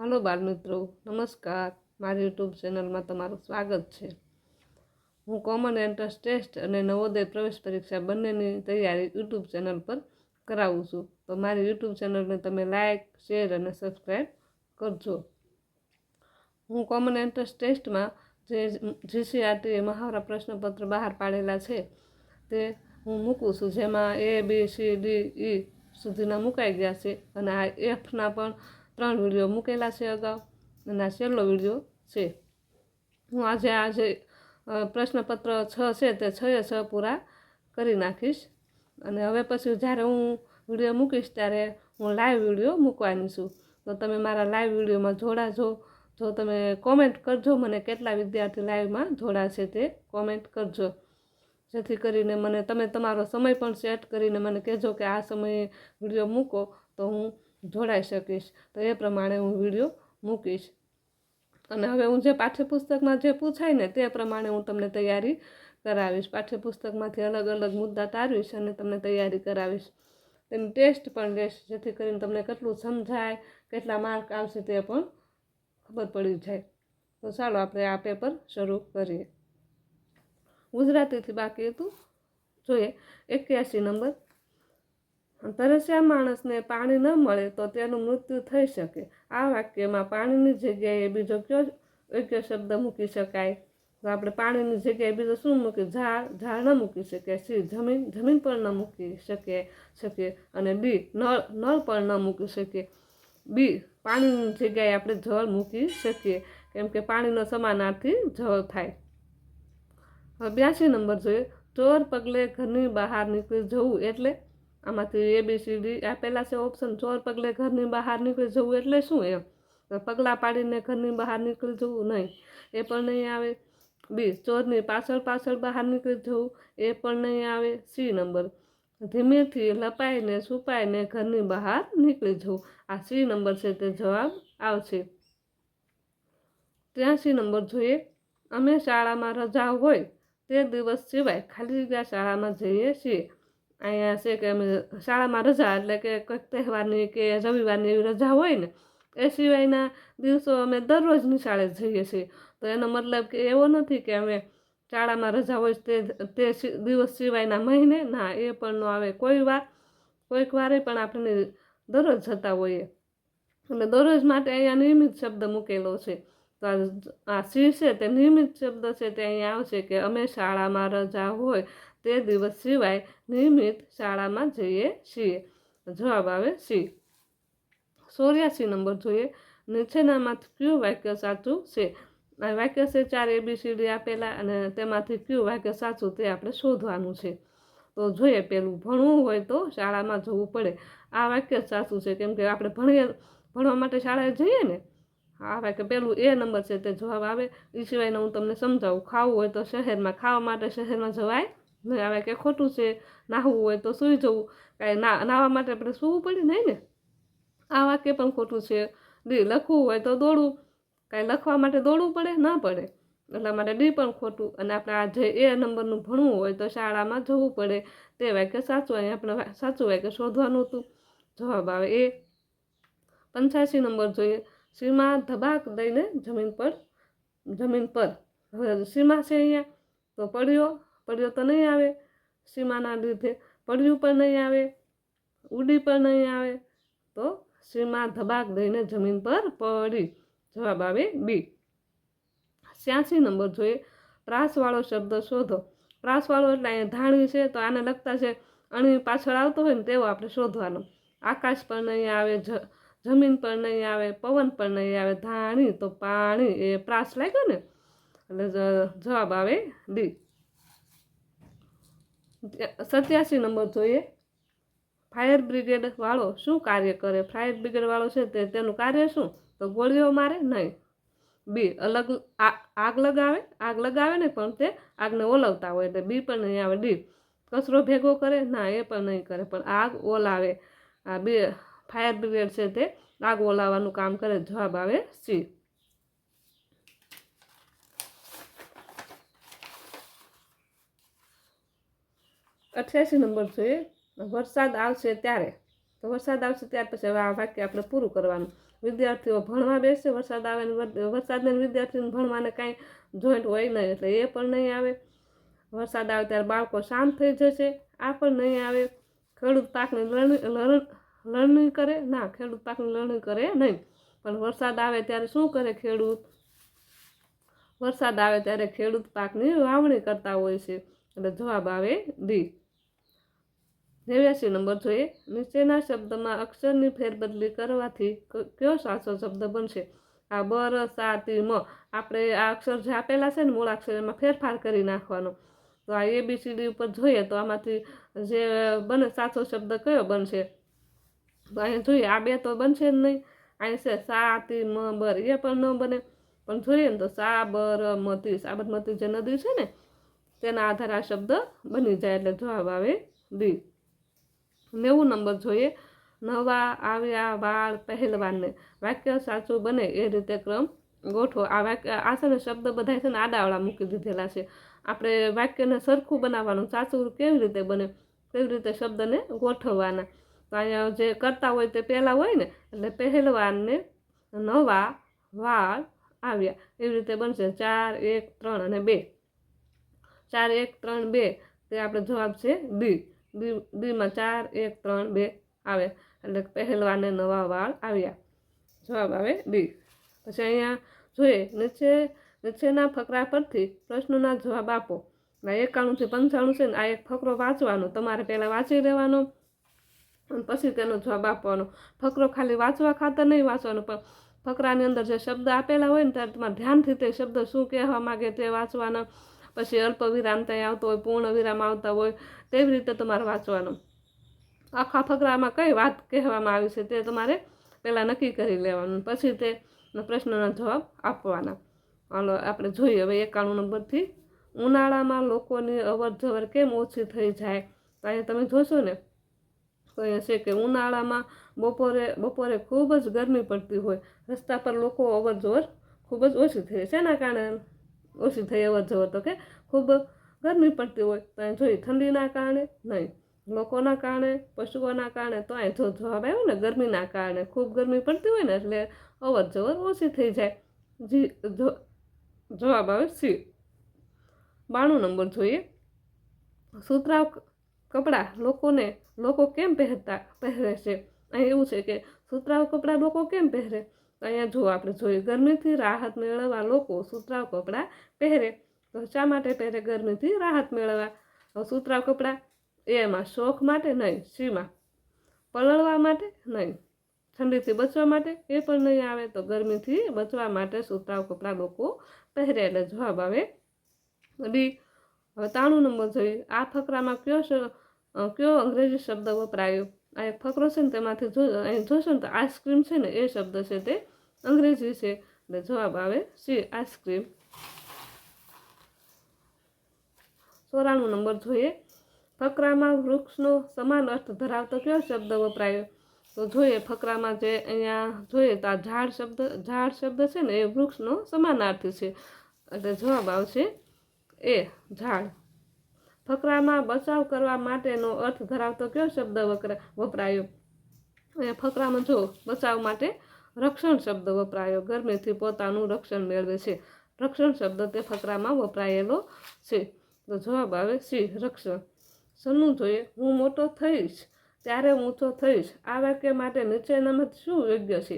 Hello बाल मित्रों, नमस्कार। मारी यूट्यूब चेनल में तमारुं स्वागत है। हूँ कॉमन एंट्रंस टेस्ट और नवोदय प्रवेश परीक्षा बंनेनी तैयारी यूट्यूब चेनल पर करावुं छुं। तो मारी यूट्यूब चेनल ने तमे लाइक, शेर और सब्सक्राइब करजो। हूँ कॉमन एंट्रंस टेस्ट में जे जीसीआरटी महावरा प्रश्नपत्र बहार पाडेला छे ते हूँ मूकूं छुं, जेमां ABCDE सुधीना मुकाई गया छे अने आ F ना पण 3 विडियो मूकेला छे अगाऊ अने आ छेल्लो विडियो छे। हूँ आज प्रश्नपत्र 6 छे ते 6 पूरा करी नाखीश अने हवे पछी ज्यारे हूँ विडियो मूकीश त्यारे हूँ लाइव विडियो मूकवानी छुं। तो तमे मारा लाइव विडियो में जोड़ाजो। जो तमे कॉमेंट करजो, मने केटला विद्यार्थी लाइव में जोड़ाशे ते कॉमेंट करजो, जेथी करीने मने तमे तमारो समय पण सेट करीने मने कहेजो के आ समये विडियो मूको तो हूँ जोड़ाई सकीश। तो ए प्रमाणे हूँ विडियो मूकीश अने हवे हूँ जे पाठ्यपुस्तक में जे पूछाय ने ते प्रमाणे हूँ तमने तैयारी करावीश। पाठ्यपुस्तक मांथी अलग अलग मुद्दा तारवीश अने तमने तैयारी करावीश। तेनी टेस्ट पण लेश, जेथी करीने तमने केटલું समजाय, केटला मार्क आवशे ते पण खबर पड़ी जाए। तो चालो आपणे आ पेपर शरू करीए। गुजराती थी बाकी हतुं जोईए। 81 नंबर, तरस्या माणसने पाणी न मळे तो तेनुं मृत्यु थई शके। आ वाक्यमां पाणीनी जग्याए बीजो कयो योग्य शब्द मूकी शकाय? तो आपणे पाणीनी जग्याए बीजो शुं मूकी? झाड़ न मूकी शके। सी जमीन पर न मूकी शके अने डी नळ पर न मूकी शके। बी पाणीनी जग्याए आपणे जळ मूकी शकीए, केम के पाणीनो समानार्थी जळ थाय। 82 नंबर जोईए। ચોર પગલે ઘરની બહાર નીકળી જવું એટલે? આમાંથી ABCD આપેલા છે ઓપ્શન। ચોર પગલે ઘરની બહાર નીકળી જવું એટલે શું? એમ તો પગલા પાડીને ઘરની બહાર નીકળી જવું નહીં, એ પણ નહીં આવે। બી ચોરની પાછળ બહાર નીકળી જવું, એ પણ નહીં આવે। સી નંબર ધીમેથી લપાઈને છુપાઈને ઘરની બહાર નીકળી જવું, આ સી નંબર છે તે જવાબ આવશે। 83 નંબર જોઈએ। અમે શાળામાં રજા હોય તે દિવસ સિવાય ખાલી જગ્યા શાળામાં જઈએ છીએ। અહીંયા છે કે અમે શાળામાં રજા એટલે કે કંઈક તહેવારની કે રવિવારની એવી રજા હોય ને, એ સિવાયના દિવસો અમે દરરોજ નિશાળે જઈએ છીએ। તો એનો મતલબ કે એવો નથી કે અમે શાળામાં રજા હોય તે દિવસ સિવાયના મહિને, ના, એ પણ ન આવે। કોઈક વારે પણ આપણે દરરોજ જતા હોઈએ, એટલે દરરોજ માટે અહીંયા નિયમિત શબ્દ મૂકેલો છે। તો આ સી છે તે નિયમિત શબ્દ છે તે અહીંયા આવશે કે અમે શાળામાં રજા હોય તે દિવસ સિવાય નિયમિત શાળામાં જઈએ છીએ। જવાબ આવે સી। 84 નંબર જોઈએ। નીચેનામાંથી કયું વાક્ય સાચું છે? આ વાક્ય છે 4 ABCD આપેલા અને તેમાંથી કયું વાક્ય સાચું તે આપણે શોધવાનું છે। તો જોઈએ, પેલું ભણવું હોય તો શાળામાં જવું પડે। આ વાક્ય સાચું છે, કેમ કે આપણે ભણવા માટે શાળાએ જઈએ ને। આ વાક્ય પેલું એ નંબર છે તે જવાબ આવે। એ સિવાયને હું તમને સમજાવું। ખાવું હોય તો શહેરમાં, ખાવા માટે શહેરમાં જવાય નહીં, આ વાક્ય ખોટું છે। નાહવું હોય તો સૂઈ જવું, કાંઈ નાહવા માટે આપણે સૂવું પડે નહીં ને, આ વાક્ય પણ ખોટું છે। ડી લખવું હોય તો દોડવું, કાંઈ લખવા માટે દોડવું પડે ના પડે, એટલા માટે ડી પણ ખોટું। અને આપણે આ જે એ નંબરનું ભણવું હોય તો શાળામાં જવું પડે તે વાક્ય સાચું। અહીં આપણે સાચું વાક્ય શોધવાનું હતું, જવાબ આવે એ। 85 નંબર જોઈએ। સીમા ધબાક દઈને જમીન પર, હવે સીમા છે અહીંયા તો પડ્યો તો નહીં આવે, સીમાના લીધે પડ્યું પણ નહીં આવે, ઉડી પણ નહીં આવે, તો સીમા ધબાક દઈને જમીન પર પડી, જવાબ આવે બી। 86 નંબર જોઈએ। પ્રાસવાળો શબ્દ શોધો। પ્રાસવાળો એટલે અહીંયા ધાણી છે તો આને લગતા છે અણી પાછળ આવતો હોય ને તેવો આપણે શોધવાનો। આકાશ પણ નહીં આવે, જમીન પણ નહીં આવે, પવન પણ નહીં આવે, ધાણી તો પાણી, એ પ્રાસ લાગ્યો ને, એટલે જવાબ આવે ડી। 87 નંબર જોઈએ। ફાયર બ્રિગેડ વાળો શું કાર્ય કરે? ફાયર બ્રિગેડ વાળો છે તેનું કાર્ય શું? તો ગોળીઓ મારે નહીં। બી આગ લગાવે ને પણ તે આગને ઓલવતા હોય, એટલે બી પણ નહીં આવે। ડી કચરો ભેગો કરે? ના, એ પણ નહીં કરે, પણ આગ ઓલાવે। આ બે ફાયર બ્રિગેડ છે તે આગ ઓલાવવાનું કામ કરે, જવાબ આવે સી। 88 નંબર જોઈએ। વરસાદ આવશે ત્યારે તો વરસાદ આવશે ત્યાર પછી હવે આ વાક્ય આપણે પૂરું કરવાનું. વિદ્યાર્થીઓ ભણવા બેસે, વરસાદ આવે ને વરસાદને વિદ્યાર્થીને ભણવાને કાંઈ જોઈન્ટ હોય નહીં એટલે એ પણ નહીં આવે. વરસાદ આવે ત્યારે બાળકો શાંત થઈ જશે, આ પણ નહીં આવે. ખેડૂત પાકની લણણી કરે, ના, ખેડૂત પાકની લણણી કરે નહીં. પણ વરસાદ આવે ત્યારે શું કરે ખેડૂત? વરસાદ આવે ત્યારે ખેડૂત પાકની વાવણી કરતા હોય છે એટલે જવાબ આવે ડી. 89 નંબર જોઈએ. નીચેના શબ્દમાં અક્ષરની ફેરબદલી કરવાથી કયો સાચો શબ્દ બનશે? આ બર, સા, તી, મ. આપણે આ અક્ષર જે આપેલા છે ને મૂળાક્ષર એમાં ફેરફાર કરી નાખવાનો. તો આ ABCD ઉપર જોઈએ તો આમાંથી જે બને સાચો શબ્દ કયો બનશે? તો અહીંયા જોઈએ આ બે તો બનશે જ નહીં. અહીં છે સા, તી, મ, બર, એ પણ ન બને. પણ જોઈએ ને તો સા, બર, મતી, સાબરમતી જે નદી છે ને તેના આધારે આ શબ્દ બની જાય એટલે જવાબ આવે ડી. 90 નંબર જોઈએ. નવા, આવ્યા, વાળ, પહેલવાનને વાક્ય સાચું બને એ રીતે ક્રમ ગોઠવો. આ વાક્ય આ છે ને શબ્દ બધા છે ને આડાવાળા મૂકી દીધેલા છે. આપણે વાક્યને સરખું બનાવવાનું, સાચું કેવી રીતે બને કેવી રીતે શબ્દને ગોઠવવાના. તો અહીંયા જે કરતા હોય તે પહેલાં હોય ને એટલે પહેલવાનને નવા, વાળ, આવ્યા એવી રીતે બનશે. 4, 1, 3 અને 2. 4, 1, 3, 2 તે આપણે જવાબ છે ડી. ડીમાં 4, 1, 3, 2 આવે એટલે પહેલવાને નવા વાળ આવ્યા. જવાબ આવે ડી. પછી અહીંયા જોઈએ નીચેના ફકરા પરથી પ્રશ્નોના જવાબ આપો. 91 થી 95 છે ને આ એક ફકરો વાંચવાનો, તમારે પહેલાં વાંચી લેવાનો અને પછી તેનો જવાબ આપવાનો. ફકરો ખાલી વાંચવા ખાતર નહીં વાંચવાનો, પણ ફકરાની અંદર જે શબ્દ આપેલા હોય ને ત્યારે તમારે ધ્યાનથી તે શબ્દ શું કહેવા માગે તે વાંચવાના. પછી અલ્પ વિરામ ત્યાં આવતો હોય, પૂર્ણ વિરામ આવતા હોય, તેવી રીતે તમારે વાંચવાનું. આખા ફકરામાં કઈ વાત કહેવામાં આવી છે તે તમારે પહેલાં નક્કી કરી લેવાનું, પછી તે પ્રશ્નના જવાબ આપવાના. હાલો આપણે જોઈએ હવે 91 નંબરથી. ઉનાળામાં લોકોની અવર જવર કેમ ઓછી થઈ જાય? તો અહીંયા તમે જોશો ને તો અહીંયા છે કે ઉનાળામાં બપોરે ખૂબ જ ગરમી પડતી હોય, રસ્તા પર લોકો અવર જવર ખૂબ જ ઓછી થઈ. શેના કારણે ઓછી થઈ અવર જવર? તો કે ખૂબ ગરમી પડતી હોય. તો અહીં જોઈએ ઠંડીના કારણે નહીં, લોકોના કારણે, પશુઓના કારણે. તો અહીં જો જવાબ આવ્યો ને ગરમીના કારણે, ખૂબ ગરમી પડતી હોય ને એટલે અવર જવર ઓછી થઈ જાય. જવાબ આવે સી. 92 નંબર જોઈએ. સુતરાઉ કપડાં લોકો કેમ પહેરે છે? અહીં એવું છે કે સુતરાઉ કપડાં લોકો કેમ પહેરે? તો અહીંયા જો આપણે જોઈએ ગરમીથી રાહત મેળવવા લોકો સુતરાઉ કપડાં પહેરે. તો શા માટે પહેરે? ગરમીથી રાહત મેળવવા. સુતરાઉ કપડાં એમાં શોખ માટે નહીં, સીમાં પલળવા માટે નહીં, ઠંડીથી બચવા માટે એ પણ નહીં આવે. તો ગરમીથી બચવા માટે સુતરાઉ કપડાં લોકો પહેરે એટલે જવાબ આવે ડી. હવે 93 નંબર જોઈએ. આ ફકરામાં કયો અંગ્રેજી શબ્દ વપરાયો? આ એક ફકરો છે ને તેમાંથી અહીં જોશો ને તો આઈસ્ક્રીમ છે ને એ શબ્દ છે તે અંગ્રેજી છે એટલે જવાબ આવે સી, આઈસ્ક્રીમ. 94 નંબર જોઈએ. ફકરામાં વૃક્ષનો સમાન અર્થ ધરાવતો કયો શબ્દ વપરાયો? તો જોઈએ ફકરામાં જે અહીંયા જોઈએ તો આ ઝાડ શબ્દ છે ને એ વૃક્ષનો સમાનાર્થી છે એટલે જવાબ આવશે એ, ઝાડ. ફકરામાં બચાવ કરવા માટેનો અર્થ ધરાવતો કયો શબ્દ વપરાયો? અહીંયા ફકરામાં જો બચાવ માટે રક્ષણ શબ્દ વપરાયો. ગરમીથી પોતાનું રક્ષણ મેળવે છે, રક્ષણ શબ્દ તે ફકરામાં વપરાયેલો છે તો જવાબ આવે સી, રક્ષણ. સન્નું જોઈએ. હું મોટો થઈશ ત્યારે ઊંચો થઈશ. આ વાક્ય માટે નીચેનામાં શું યોગ્ય છે?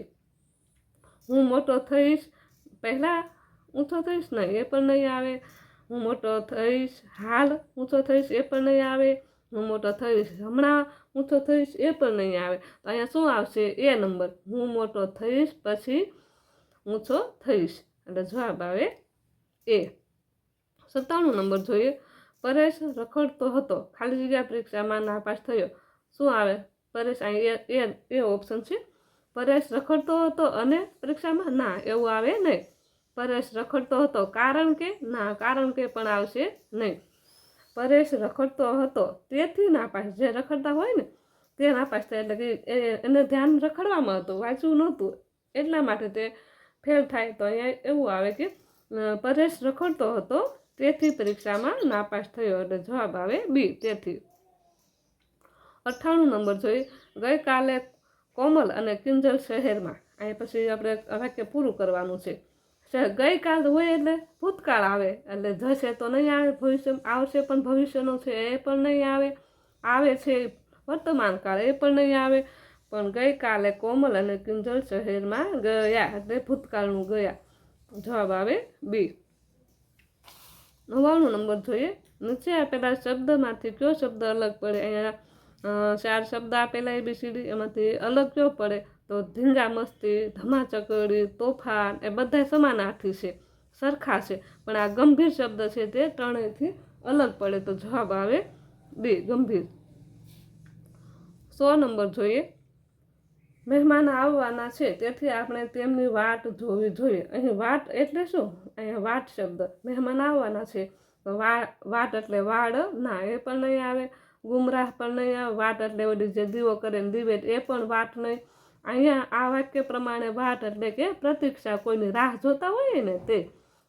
હું મોટો થઈશ પહેલાં ઊંચો થઈશ નહીં, એ પણ નહીં આવે. હું મોટો થઈશ હાલ ઊંચો થઈશ, એ પણ નહીં આવે. હું મોટો થઈશ હમણાં ઊંચો થઈશ, એ પણ નહીં આવે. તો અહીંયા શું આવશે? એ નંબર. હું મોટો થઈશ પછી ઊંચો થઈશ એટલે જવાબ આવે એ. 97 નંબર જોઈએ. પરેશ રખડતો હતો, ખાલી જગ્યા પરીક્ષામાં નાપાસ થયો. શું આવે? પરેશ અહીં એ ઓપ્શન છે. પરેશ રખડતો હતો અને પરીક્ષામાં ના, એવું આવે નહીં. પરેશ રખડતો હતો કારણ કે ના, કારણ કે પણ આવશે નહીં. પરેશ રખડતો હતો તેથી નાપાસ. જે રખડતા હોય ને તે નાપાસ થાય એટલે કે એને ધ્યાન રખડવામાં હતું, વાંચવું નહોતું એટલા માટે તે ફેલ થાય. તો અહીંયા એવું આવે કે પરેશ રખડતો હતો તેથી પરીક્ષામાં નાપાસ થયો એટલે જવાબ આવે બી, તેથી. નંબર જોઈએ, ગઈકાલે કોમલ અને કિંજલ શહેરમાં. અહીંયા પછી આપણે વાક્ય પૂરું કરવાનું છે. ગઈકાલ હોય એટલે ભૂતકાળ આવે, એટલે જશે તો નહીં આવે, ભવિષ્ય આવશે પણ ભવિષ્યનો છે એ પણ નહીં આવે, આવે છે વર્તમાન કાળ એ પણ નહીં આવે. પણ ગઈકાલે કોમલ અને કિંજલ શહેરમાં ગયા એટલે ભૂતકાળનું ગયા. જવાબ આવે બી. 99 નંબર જોઈએ, નીચે આપેલા શબ્દમાંથી કયો શબ્દ અલગ પડે. અહીંયા 4 શબ્દ આપેલા ABCD, એમાંથી અલગ કયો પડે તો ધીંગા મસ્તી, ધમાચકડી, તોફાન એ બધા સમાનાર્થી છે, સરખા છે, પણ આ ગંભીર શબ્દ છે તે ત્રણેયથી અલગ પડે. તો જવાબ આવે બી, ગંભીર. 100 નંબર જોઈએ, મહેમાન આવવાના છે તેથી આપણે તેમની વાટ જોવી જોઈએ. અહીં વાટ એટલે શું? અહીંયા વાટ શબ્દ, મહેમાન આવવાના છે તો વાટ એટલે વાડ ના, એ પણ નહીં આવે. ગુમરાહ પણ નહીં આવે. વાટ એટલે ઓલી જે દીવો કરે ને દિવેટ, એ પણ વાટ નહીં. અહીંયા આ વાક્ય પ્રમાણે વાટ એટલે કે પ્રતીક્ષા, કોઈની રાહ જોતા હોય ને તે,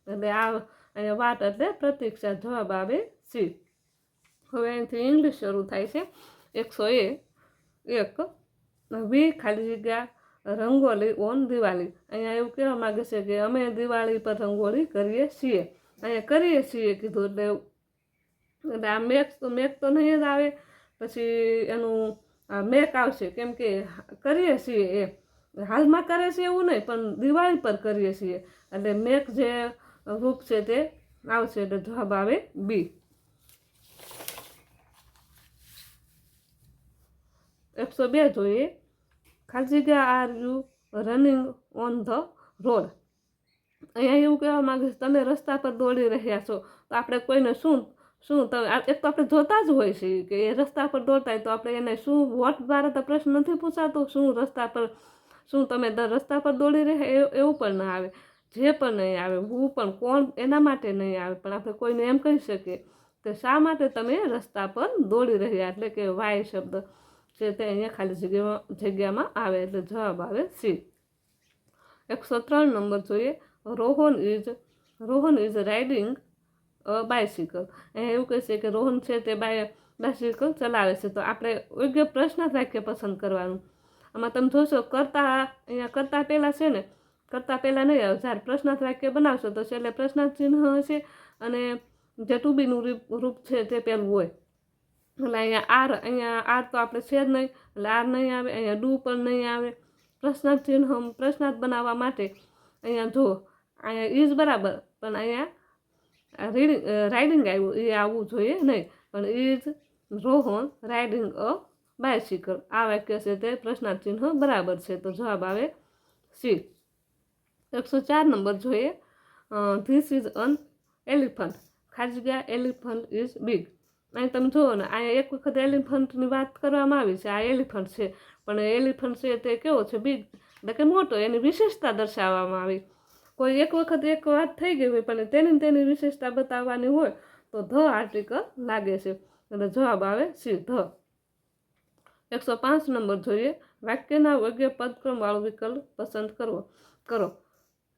એટલે અહીંયા વાટ એટલે પ્રતીક્ષા. જવાબ આવે સી. હવે અહીંથી ઇંગ્લિશ શરૂ થાય છે. 101 વી ખાલી જગ્યા રંગોલી ઓન દિવાળી. અહીંયા એવું કહેવા માગે છે કે અમે દિવાળી પર રંગોળી કરીએ છીએ. અહીંયા કરીએ છીએ કીધું એટલે આ મેક તો નહીં જ આવે, પછી એનું મેક આવશે, કેમ કે કરીએ છીએ એ હાલમાં કરે છે એવું નહીં, પણ દિવાળી પર કરીએ છીએ એટલે મેક જે રૂપ છે તે આવશે. એટલે જવાબ આવે બી. 102 જોઈએ, ખાલી જગ્યા are you running on the road. અહીંયા એવું કહેવા માંગે છે તમે રસ્તા પર દોડી રહ્યા છો. તો આપણે કોઈને શું એક તો આપણે જોતા જ હોય છે કે એ રસ્તા પર દોડતા હોય, તો આપણે એને શું વોટ દ્વારા તો પ્રશ્ન નથી પૂછાતો શું રસ્તા પર, શું તમે રસ્તા પર દોડી રહ્યા, એવું પણ ના આવે. જે પણ નહીં આવે, હું પણ કોણ એના માટે નહીં આવે, પણ આપણે કોઈને એમ કહી શકીએ કે શા માટે તમે રસ્તા પર દોડી રહ્યા, એટલે કે વાય શબ્દ છે તે અહીંયા ખાલી જગ્યામાં આવે. એટલે જવાબ આવે સી. 103 નંબર જોઈએ, Rohan is riding a bicycle. અહીંયા એવું કહે છે કે રોહન છે તે બાયસિકલ ચલાવે છે. તો આપણે યોગ્ય પ્રશ્નાર્થ વાક્ય પસંદ કરવાનું. આમાં તમે જોશો અહીંયા કરતા પહેલાં છે ને, કરતાં પહેલાં નહીં આવે. જ્યારે પ્રશ્નાર્થ વાક્ય બનાવશો તો છેલ્લે પ્રશ્નાર્થ ચિહ્ન હશે અને જે ટુ બીનું રૂપ છે તે પહેલું હોય. એટલે અહીંયા આર તો આપણે છે જ નહીં, એટલે આર નહીં આવે. અહીંયા ડુ પણ નહીં આવે. પ્રશ્નાર્થ ચિહ્ન પ્રશ્નાર્થ બનાવવા માટે અહીંયા જો અહીંયા ઇઝ બરાબર, પણ અહીંયા રાઇડિંગ આવ્યું એ આવવું જોઈએ નહીં, પણ is Rohan riding a bicycle આ વાક્ય છે તે પ્રશ્નાર્થ ચિહ્ન બરાબર છે. તો જવાબ આવે સી. 104 નંબર જોઈએ, ધીસ ઇઝ અન એલિફન્ટ. ખાલી જગ્યા એલિફન્ટ ઇઝ બિગ. અહીં તમે જુઓ ને, અહીંયા એક વખત એલિફન્ટની વાત કરવામાં આવી છે, આ એલિફન્ટ છે, પણ એલિફન્ટ છે તે કેવો છે? બિગ, એટલે કે મોટો. એની વિશેષતા દર્શાવવામાં આવી. કોઈ એક વખત એક વાત થઈ ગઈ હોય પણ તેની વિશેષતા બતાવવાની હોય તો ધ આર્ટિકલ લાગે છે. એટલે જવાબ આવે સી, ધ. 105 નંબર જોઈએ, વાક્યના યોગ્ય પદક્રમવાળો વિકલ્પ પસંદ કરો.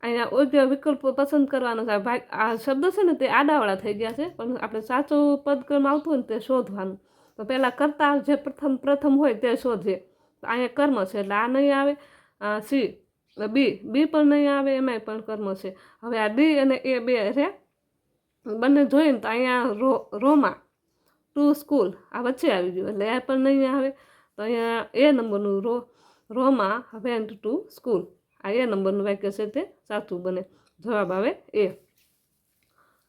અહીંયા યોગ્ય વિકલ્પ પસંદ કરવાનો છે. આ શબ્દ છે ને તે આડાવાળા થઈ ગયા છે, પણ આપણે સાચું પદક્રમ આવતું હોય ને તે શોધવાનું. તો પહેલાં કરતા જે પ્રથમ હોય તે શોધીએ. તો અહીંયા કર્મ છે એટલે આ નહીં આવે. સી, બી પણ નહીં આવે, એમાંય પણ કર્મ છે. હવે આ ડી અને એ બે રે બંને જોઈએ ને તો અહીંયા રોમાં ટુ સ્કૂલ આ વચ્ચે આવી ગયું એટલે એ પણ નહીં આવે. તો અહીંયા એ નંબરનું રોમાં વેન્ટ ટુ સ્કૂલ, આ એ નંબરનું વાક્ય છે તે સાચું બને. જવાબ આવે એ.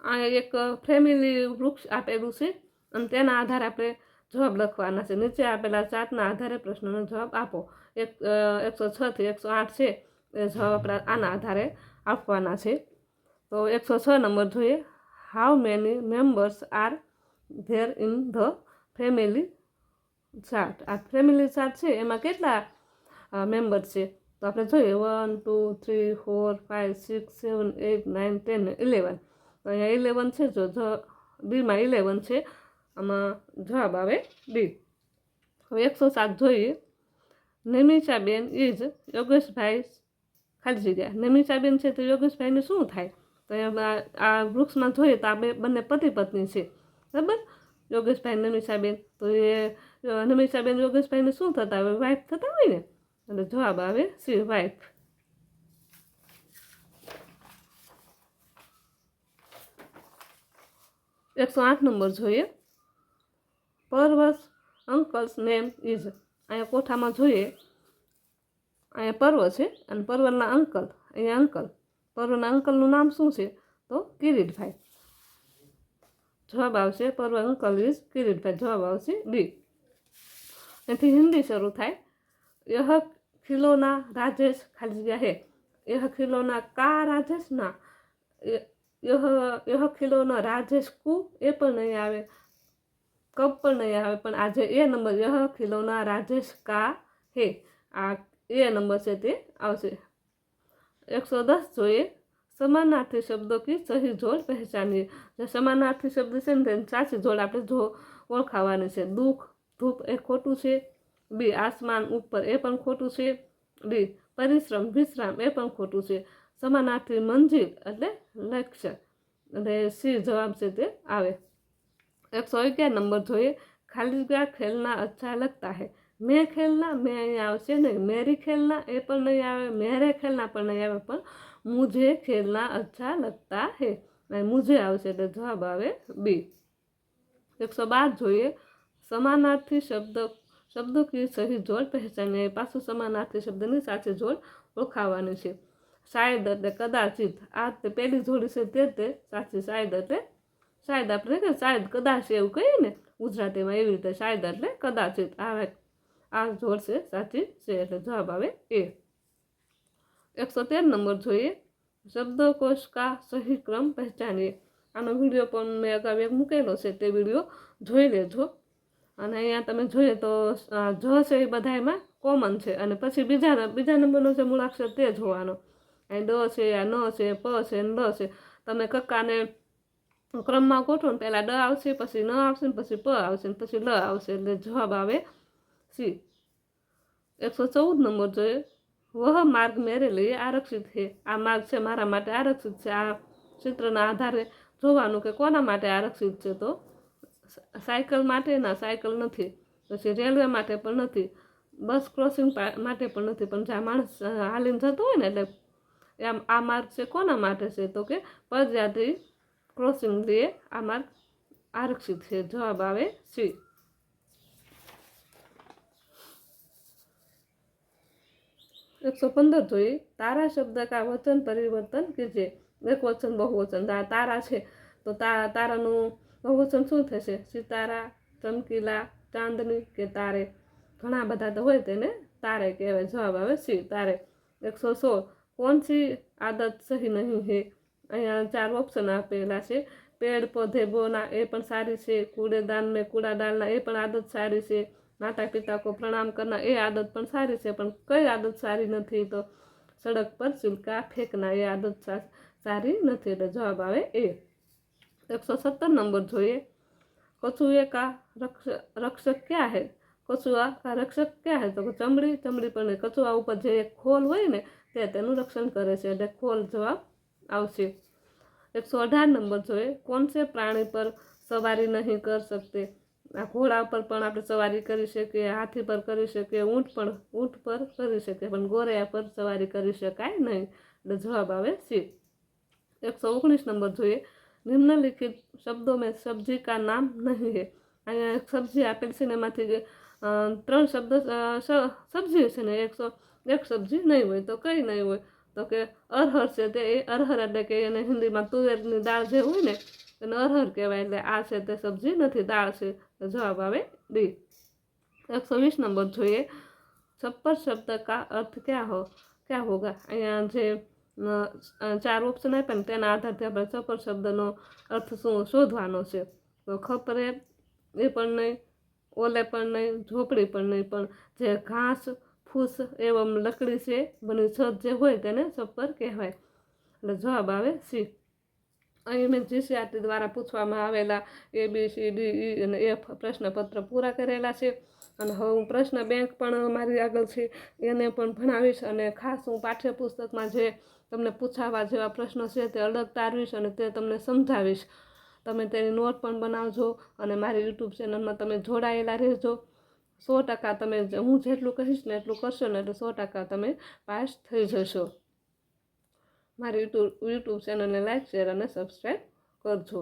આ એક ફેમિલી વૃક્ષ આપેલું છે અને તેના આધારે આપણે જવાબ લખવાના છે. નીચે આપેલા ચાર્ટના આધારે પ્રશ્નનો જવાબ આપો. 106 થી 108 છે એ જવાબ આપણે આના આધારે આપવાના છે. તો 106 નંબર જોઈએ, how many members are there in the family chart. આ ફેમિલી ચાર્ટ છે એમાં કેટલા મેમ્બર છે? તો આપણે જોઈએ 1 2 3 4 5 6 7 8 9 10 11. તો અહીંયા 11 છે. જો ડીમાં 11 છે, આમાં જવાબ આવે ડી. હવે 107 જોઈએ, નેમિષાબેન ઇઝ યોગેશભાઈ ખાલી જગ્યા. નેમિષાબેન છે તો યોગેશભાઈને શું થાય? તો એમાં આ વૃક્ષમાં જોઈએ તો આ બંને પતિ પત્ની છે, બરાબર. યોગેશભાઈ નેમિષાબેન, તો એ નમિષાબેન યોગેશભાઈને શું થતા હોય? વાઇફ થતા હોય ને, એટલે જવાબ આવે સી, વાઇફ. 108 નંબર જોઈએ. પર્વસ અંકલ્સ નેમ ઇઝ. અહીંયા કોઠામાં જોઈએ, અહીંયા પર્વ છે અને પર્વના અંકલ, અહીંયા અંકલ, પર્વના અંકલનું નામ શું છે? તો કિરીટભાઈ. જવાબ આવશે પર્વ અંકલ ઇઝ કિરીટભાઈ. જવાબ આવશે ડી. એથી હિન્દી શરૂ થાય. યહ ખિલોના રાજેશ ખાલી જગ્યા હે. યહ ખિલોના કા રાજેશ? ના. યહ ખિલોના રાજેશ કુ, એ પણ નહીં આવે, કબ પણ નહીં આવે, પણ આજે એ નંબર યહ ખિલોના રાજેશ કા હે, આ એ નંબર છે તે આવશે. 110 જોઈએ. સમાનાર્થી શબ્દો કી સહી જોડ પહેચાનીએ. જે સમાનાર્થી શબ્દ છે ને તેની સાચી જોડ આપણે ઓળખાવાની છે. દુઃખ, ધૂપ એ ખોટું છે. બી આસમાન ઉપર એ પણ ખોટું છે. ડી પરિશ્રમ, વિશ્રામ એ પણ ખોટું છે. સમાનાર્થી મંજિલ એટલે લક્ષ્ય, એટલે સી જવાબ છે તે આવે. 111 નંબર જોઈએ. ખાલી જગ્યા ખેલના અચ્છા લગતા હે. મેં ખેલના, મેં અહીંયા આવશે નહીં. મેરી ખેલના એ પણ નહીં આવે. મેરે ખેલના પણ નહીં આવે, પણ મુझे ખેલના અચ્છા લગતા હે, મુझे આવશે એટલે જવાબ આવે બી. 112 જોઈએ. સમાનાર્થી શબ્દો કી સહી જોડ પહેચાનીએ. પાછું સમાનાર્થી શબ્દની સાચી જોડ ઓળખાવાની છે. શાયદ એટલે કદાચિત, આ તે પહેલી જોડી છે તે સાચી. શાયદ એટલે શાયદ આપણે કે શાયદ કદાચ એવું કહીએ ને ગુજરાતીમાં, એવી રીતે શાયદ એટલે કદાચિત. આ જોડ છે સાચી છે એટલે જવાબ આવે એ. 113 નંબર જોઈએ. શબ્દકોશ કા સહી ક્રમ પહેચાનીએ. આનો વિડીયો પણ મેં અગાઉ એક મૂકેલો છે, તે વિડીયો જોઈ લેજો. અને અહીંયા તમે જોઈએ તો જ છે એ બધા એમાં કોમન છે, અને પછી બીજા નંબરનો જે મૂળાક્ષર તે જોવાનો. અહીં ડ છે, આ ન છે, પ છે, લ છે. તમે કક્કાને ક્રમમાં ગોઠવો ને, પહેલાં ડ આવશે, પછી ન આવશે, ને પછી પ આવશે, ને પછી લ આવશે, એટલે જવાબ આવે સી. 114 નંબર જોઈએ. વહ માર્ગ મેરે લીએ આરક્ષિત છે. આ માર્ગ છે મારા માટે આરક્ષિત છે. આ ચિત્રના આધારે જોવાનું કે કોના માટે આરક્ષિત છે. તો સાયકલ માટે ના, સાયકલ નથી. પછી રેલવે માટે પણ નથી. બસ ક્રોસિંગ માટે પણ નથી. પણ જ્યાં માણસ હાલીને જતો હોય ને, એટલે આ માર્ગ છે કોના માટે છે? તો કે પદયાત્રી ક્રોસિંગ લીએ આ માર્ગ આરક્ષિત છે. જવાબ આવે સી. 115 જોઈએ. તારા શબ્દ કા વચન પરિવર્તન કીજીએ. એક વચન બહુવચન. તારા છે તો તારાનું બહુવચન શું થશે? સિતારા, ચમકીલા, ચાંદની કે તારે. ઘણા બધા તો હોય તેને તારે કહેવાય. જવાબ આવે સી, તારે. 116 કોણ સી આદત સહી નહીં હે. અહીંયા 4 ઓપ્શન આપેલા છે. પેડ પૌધે બોના એ પણ સારી છે. કૂડેદાન મેં કૂડા ડાલના એ પણ આદત સારી છે. માતા પિતા કો પ્રણામ કરના એ આદત પણ સારી છે. પણ કઈ આદત સારી નથી? તો સડક પર સિલકા ફેંકના એ આદત સારી નથી, એટલે જવાબ આવે એ. 117 નંબર જોઈએ. કછુએ કા રક્ષક ક્યાં હે? કછુઆ કા રક્ષક ક્યાં હે? તો ચમડી પણ નહીં. કછુઆ ઉપર જે ખોલ હોય ને તે તેનું રક્ષણ કરે છે, એટલે ખોલ જવાબ આવશે. 118 નંબર જોઈએ. કોણ સે પ્રાણી પર સવારી નહીં કર શકતે? આ ઘોડા પર પણ આપણે સવારી કરી શકીએ, હાથી પર કરી શકીએ, ઊંટ પર કરી શકીએ, પણ ગોરૈયા પર સવારી કરી શકાય નહીં, એટલે જવાબ આવે સી. 119 નંબર જોઈએ. નિમ્નલિખિત શબ્દો મેં સબ્જી કા નામ નહીં હે. અહીંયા એક સબ્જી આપેલ છે ને, એમાંથી 3 શબ્દ સબ્જી છે ને, એક સબ્જી નહીં હોય. તો કઈ નહીં હોય? તો કે અરહર છે તે અરહર એટલે કે એને હિન્દીમાં તુવેરની દાળ જે હોય ને એને અરહર કહેવાય. એટલે આ છે તે સબ્જી નથી, દાળ છે. તો જવાબ આવે ડી. 120 નંબર જોઈએ. છપ્પર શબ્દ કા અર્થ ક્યાં હોગા? અહીંયા જે 4 ઓપ્શન આપ્યા ને તેના આધારથી આપણે છપ્પર શબ્દનો અર્થ શું શોધવાનો છે. તો ખપરે એ પણ નહીં, ઓલે પણ નહીં, ઝોપડી પણ નહીં, પણ જે ઘાસ ફૂસ એવમ લકડી છે બની છત જે હોય તેને છપ્પર કહેવાય, એટલે જવાબ આવે સી. અહીં મેં જીસીઆરટી દ્વારા પૂછવામાં આવેલા ABCDE અને F પ્રશ્નપત્ર પૂરા કરેલા છે. અને હવે હું પ્રશ્ન બેંક પણ મારી આગળ છે એને પણ ભણાવીશ. અને ખાસ હું પાઠ્યપુસ્તકમાં જે તમને પૂછાવા જેવા પ્રશ્નો છે તે અલગ તારવીશ અને તે તમને સમજાવીશ. તમે તેની નોટ પણ બનાવજો અને મારી યુટ્યુબ ચેનલમાં તમે જોડાયેલા રહેજો. 100% તમે હું જેટલું કહીશ ને એટલું કરશો ને એટલે 100% તમે પાસ થઈ જશો. મારી યુટ્યુબ ચેનલને લાઈક શેર અને સબસ્ક્રાઈબ કરજો.